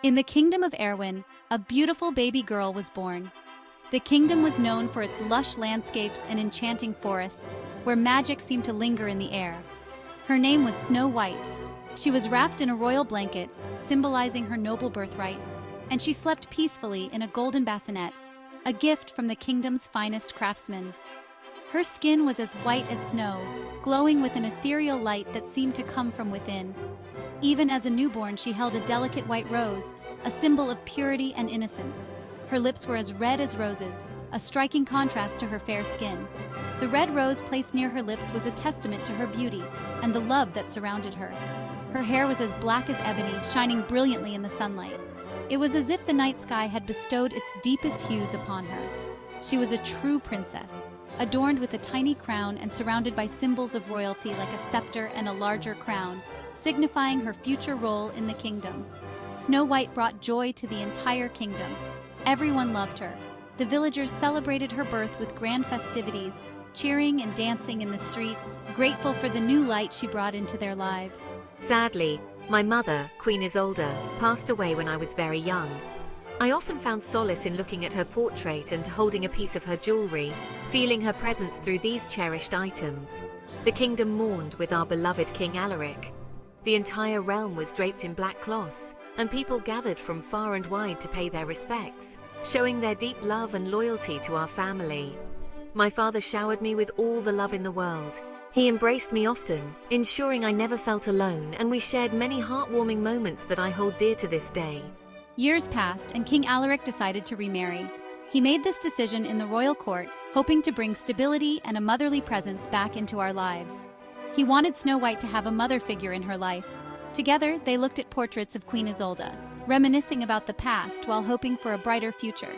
In the kingdom of Erwin, a beautiful baby girl was born. The kingdom was known for its lush landscapes and enchanting forests, where magic seemed to linger in the air. Her name was Snow White. She was wrapped in a royal blanket, symbolizing her noble birthright, and she slept peacefully in a golden bassinet, a gift from the kingdom's finest craftsmen. Her skin was as white as snow, glowing with an ethereal light that seemed to come from within. Even as a newborn, she held a delicate white rose, a symbol of purity and innocence. Her lips were as red as roses, a striking contrast to her fair skin. The red rose placed near her lips was a testament to her beauty and the love that surrounded her. Her hair was as black as ebony, shining brilliantly in the sunlight. It was as if the night sky had bestowed its deepest hues upon her. She was a true princess, adorned with a tiny crown and surrounded by symbols of royalty like a scepter and a larger crown, signifying her future role in the kingdom. Snow White brought joy to the entire kingdom. Everyone loved her. The villagers celebrated her birth with grand festivities, cheering and dancing in the streets, grateful for the new light she brought into their lives. Sadly, my mother, Queen Isolde, passed away when I was very young. I often found solace in looking at her portrait and holding a piece of her jewelry, feeling her presence through these cherished items. The kingdom mourned with our beloved King Alaric. The entire realm was draped in black cloths, and people gathered from far and wide to pay their respects, showing their deep love and loyalty to our family. My father showered me with all the love in the world. He embraced me often, ensuring I never felt alone, and we shared many heartwarming moments that I hold dear to this day. Years passed, and King Alaric decided to remarry. He made this decision in the royal court, hoping to bring stability and a motherly presence back into our lives. He wanted Snow White to have a mother figure in her life. Together, they looked at portraits of Queen Isolde, reminiscing about the past while hoping for a brighter future.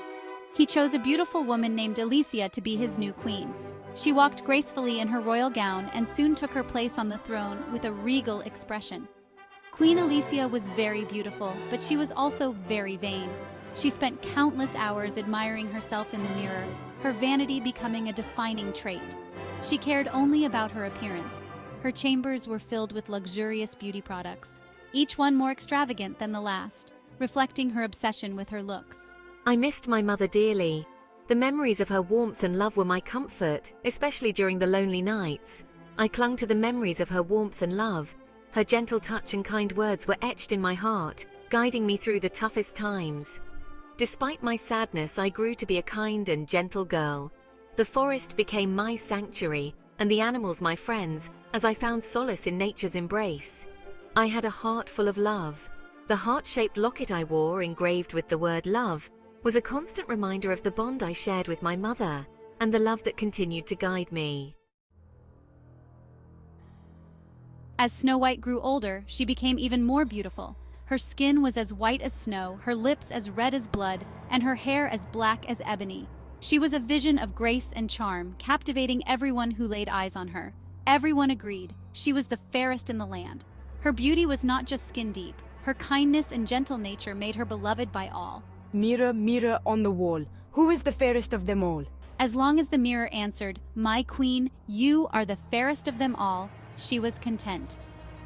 He chose a beautiful woman named Alicia to be his new queen. She walked gracefully in her royal gown and soon took her place on the throne with a regal expression. Queen Alicia was very beautiful, but she was also very vain. She spent countless hours admiring herself in the mirror, her vanity becoming a defining trait. She cared only about her appearance. Her chambers were filled with luxurious beauty products, each one more extravagant than the last, reflecting her obsession with her looks. I missed my mother dearly. The memories of her warmth and love were my comfort, especially during the lonely nights. I clung to the memories of her warmth and love. Her gentle touch and kind words were etched in my heart, guiding me through the toughest times. Despite my sadness, I grew to be a kind and gentle girl. The forest became my sanctuary, and the animals my friends, as I found solace in nature's embrace. I had a heart full of love. The heart-shaped locket I wore, engraved with the word love, was a constant reminder of the bond I shared with my mother, and the love that continued to guide me. As Snow White grew older, she became even more beautiful. Her skin was as white as snow, her lips as red as blood, and her hair as black as ebony. She was a vision of grace and charm, captivating everyone who laid eyes on her. Everyone agreed she was the fairest in the land. Her beauty was not just skin deep. Her kindness and gentle nature made her beloved by all. Mirror, mirror on the wall, who is the fairest of them all? As long as the mirror answered, "My queen, you are the fairest of them all," she was content.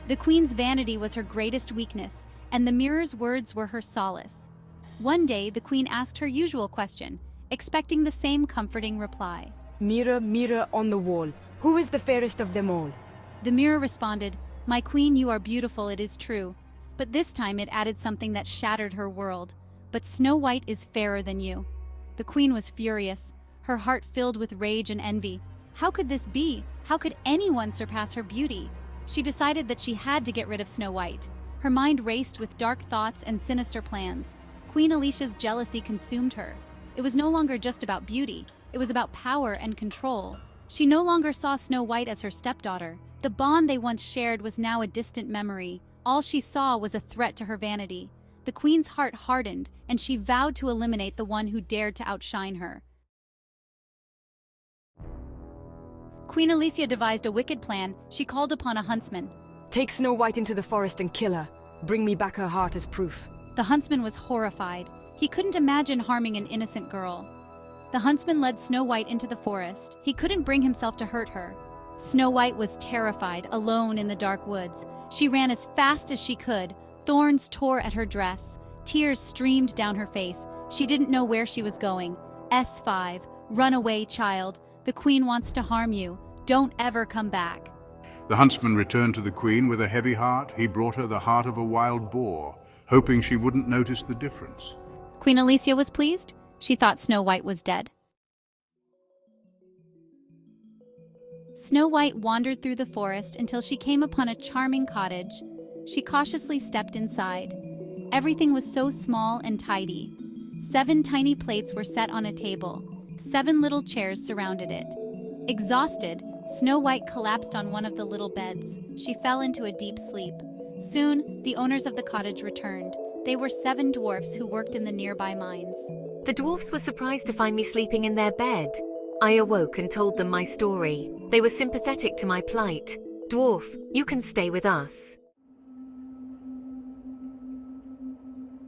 The queen's vanity was her greatest weakness, and the mirror's words were her solace. One day, the queen asked her usual question, expecting the same comforting reply. Mirror, mirror on the wall, who is the fairest of them all? The mirror responded, "My queen, you are beautiful, it is true." But this time it added something that shattered her world. "But Snow White is fairer than you." The queen was furious, her heart filled with rage and envy. How could this be? How could anyone surpass her beauty? She decided that she had to get rid of Snow White. Her mind raced with dark thoughts and sinister plans. Queen Alicia's jealousy consumed her. It was no longer just about beauty, it was about power and control. She no longer saw Snow White as her stepdaughter. The bond they once shared was now a distant memory. All she saw was a threat to her vanity. The queen's heart hardened, and she vowed to eliminate the one who dared to outshine her. Queen Alicia devised a wicked plan. She called upon a huntsman. Take Snow White into the forest and kill her. Bring me back her heart as proof. The huntsman was horrified. He couldn't imagine harming an innocent girl. The huntsman led Snow White into the forest. He couldn't bring himself to hurt her. Snow White was terrified, alone in the dark woods. She ran as fast as she could. Thorns tore at her dress. Tears streamed down her face. She didn't know where she was going. S5, run away, child. The queen wants to harm you. Don't ever come back. The huntsman returned to the queen with a heavy heart. He brought her the heart of a wild boar, hoping she wouldn't notice the difference. Queen Alicia was pleased. She thought Snow White was dead. Snow White wandered through the forest until she came upon a charming cottage. She cautiously stepped inside. Everything was so small and tidy. 7 tiny plates were set on a table. 7 little chairs surrounded it. Exhausted, Snow White collapsed on one of the little beds. She fell into a deep sleep. Soon, the owners of the cottage returned. They were 7 dwarfs who worked in the nearby mines. The dwarfs were surprised to find me sleeping in their bed. I awoke and told them my story. They were sympathetic to my plight. Dwarf, you can stay with us.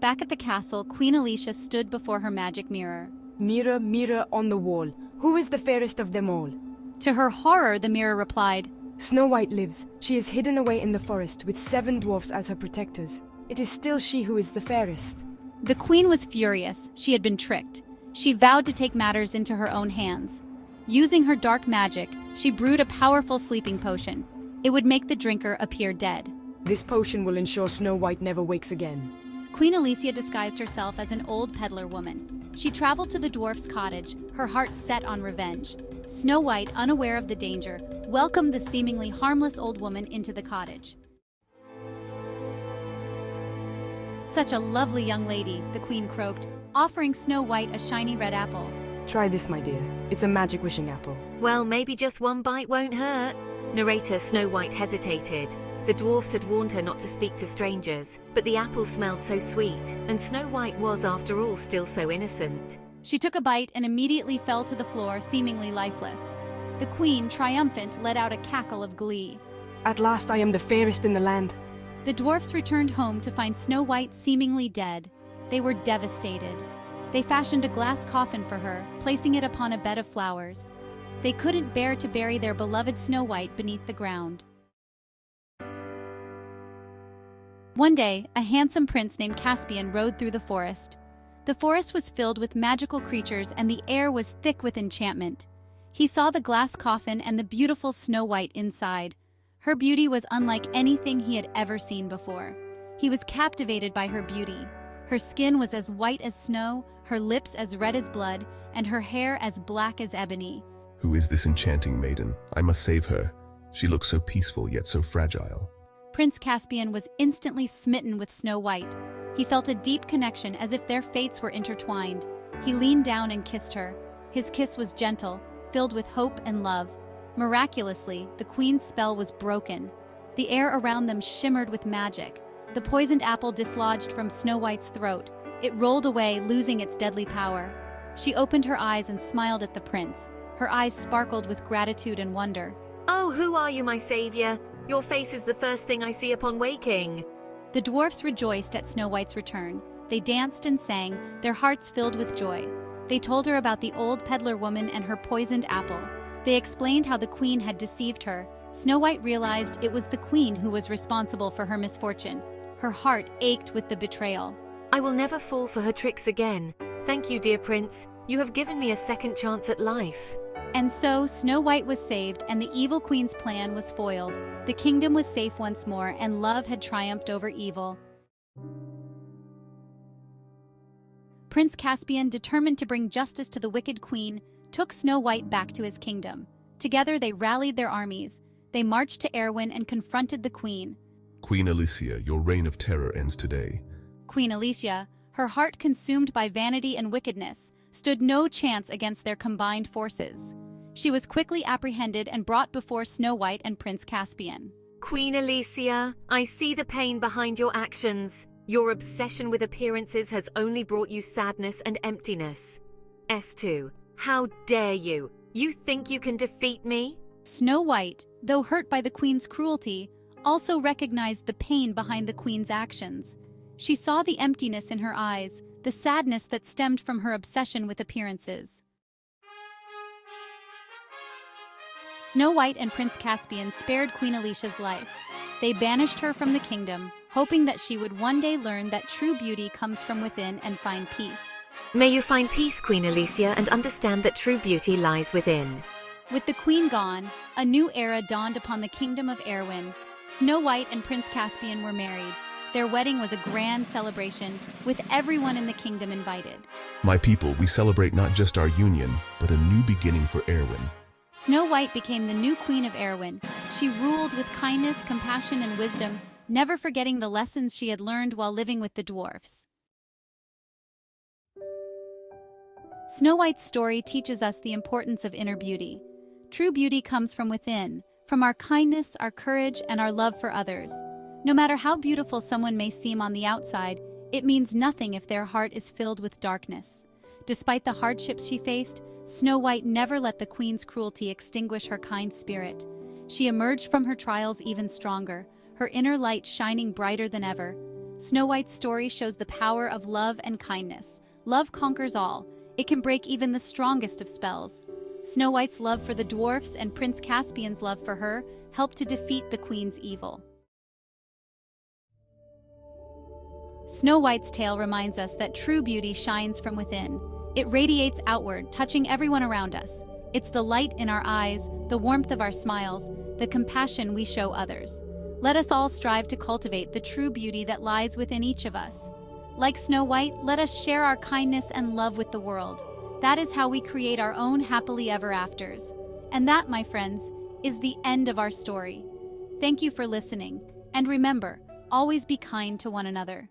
Back at the castle, Queen Alicia stood before her magic mirror. Mirror, mirror on the wall, who is the fairest of them all? To her horror, the mirror replied, Snow White lives. She is hidden away in the forest with 7 dwarfs as her protectors. It is still she who is the fairest. The queen was furious. She had been tricked. She vowed to take matters into her own hands. Using her dark magic, she brewed a powerful sleeping potion. It would make the drinker appear dead. This potion will ensure Snow White never wakes again. Queen Alicia disguised herself as an old peddler woman. She traveled to the dwarf's cottage, her heart set on revenge. Snow White, unaware of the danger, welcomed the seemingly harmless old woman into the cottage. Such a lovely young lady, the queen croaked, offering Snow White a shiny red apple. Try this, my dear. It's a magic wishing apple. Well, maybe just one bite won't hurt. Narrator Snow White hesitated. The dwarfs had warned her not to speak to strangers, but the apple smelled so sweet, and Snow White was, after all, still so innocent. She took a bite and immediately fell to the floor, seemingly lifeless. The queen, triumphant, let out a cackle of glee. At last I am the fairest in the land. The dwarfs returned home to find Snow White seemingly dead. They were devastated. They fashioned a glass coffin for her, placing it upon a bed of flowers. They couldn't bear to bury their beloved Snow White beneath the ground. One day, a handsome prince named Caspian rode through the forest. The forest was filled with magical creatures and the air was thick with enchantment. He saw the glass coffin and the beautiful Snow White inside. Her beauty was unlike anything he had ever seen before. He was captivated by her beauty. Her skin was as white as snow, her lips as red as blood, and her hair as black as ebony. Who is this enchanting maiden? I must save her. She looks so peaceful yet so fragile. Prince Caspian was instantly smitten with Snow White. He felt a deep connection as if their fates were intertwined. He leaned down and kissed her. His kiss was gentle, filled with hope and love. Miraculously, the queen's spell was broken. The air around them shimmered with magic. The poisoned apple dislodged from Snow White's throat. It rolled away, losing its deadly power. She opened her eyes and smiled at the prince. Her eyes sparkled with gratitude and wonder. Oh, who are you, my savior? Your face is the first thing I see upon waking. The dwarfs rejoiced at Snow White's return. They danced and sang, their hearts filled with joy. They told her about the old peddler woman and her poisoned apple. They explained how the queen had deceived her. Snow White realized it was the queen who was responsible for her misfortune. Her heart ached with the betrayal. I will never fall for her tricks again. Thank you, dear prince. You have given me a second chance at life. And so Snow White was saved and the evil queen's plan was foiled. The kingdom was safe once more and love had triumphed over evil. Prince Caspian, determined to bring justice to the wicked queen, took Snow White back to his kingdom. Together they rallied their armies. They marched to Erwin and confronted the queen. Queen Alicia, your reign of terror ends today. Queen Alicia, her heart consumed by vanity and wickedness, stood no chance against their combined forces. She was quickly apprehended and brought before Snow White and Prince Caspian. Queen Alicia, I see the pain behind your actions. Your obsession with appearances has only brought you sadness and emptiness. S2, how dare you? You think you can defeat me? Snow White, though hurt by the queen's cruelty, also recognized the pain behind the queen's actions. She saw the emptiness in her eyes, the sadness that stemmed from her obsession with appearances. Snow White and Prince Caspian spared Queen Alicia's life. They banished her from the kingdom. hoping that she would one day learn that true beauty comes from within and find peace. May you find peace, Queen Alicia, and understand that true beauty lies within. With the queen gone, a new era dawned upon the kingdom of Erwin. Snow White and Prince Caspian were married. Their wedding was a grand celebration, with everyone in the kingdom invited. My people, we celebrate not just our union, but a new beginning for Erwin. Snow White became the new queen of Erwin. She ruled with kindness, compassion, and wisdom, never forgetting the lessons she had learned while living with the dwarfs. Snow White's story teaches us the importance of inner beauty. True beauty comes from within, from our kindness, our courage, and our love for others. No matter how beautiful someone may seem on the outside, it means nothing if their heart is filled with darkness. Despite the hardships she faced, Snow White never let the queen's cruelty extinguish her kind spirit. She emerged from her trials even stronger, her inner light shining brighter than ever. Snow White's story shows the power of love and kindness. Love conquers all. It can break even the strongest of spells. Snow White's love for the dwarfs and Prince Caspian's love for her helped to defeat the queen's evil. Snow White's tale reminds us that true beauty shines from within. It radiates outward, touching everyone around us. It's the light in our eyes, the warmth of our smiles, the compassion we show others. Let us all strive to cultivate the true beauty that lies within each of us. Like Snow White, let us share our kindness and love with the world. That is how we create our own happily ever afters. And that, my friends, is the end of our story. Thank you for listening. And remember, always be kind to one another.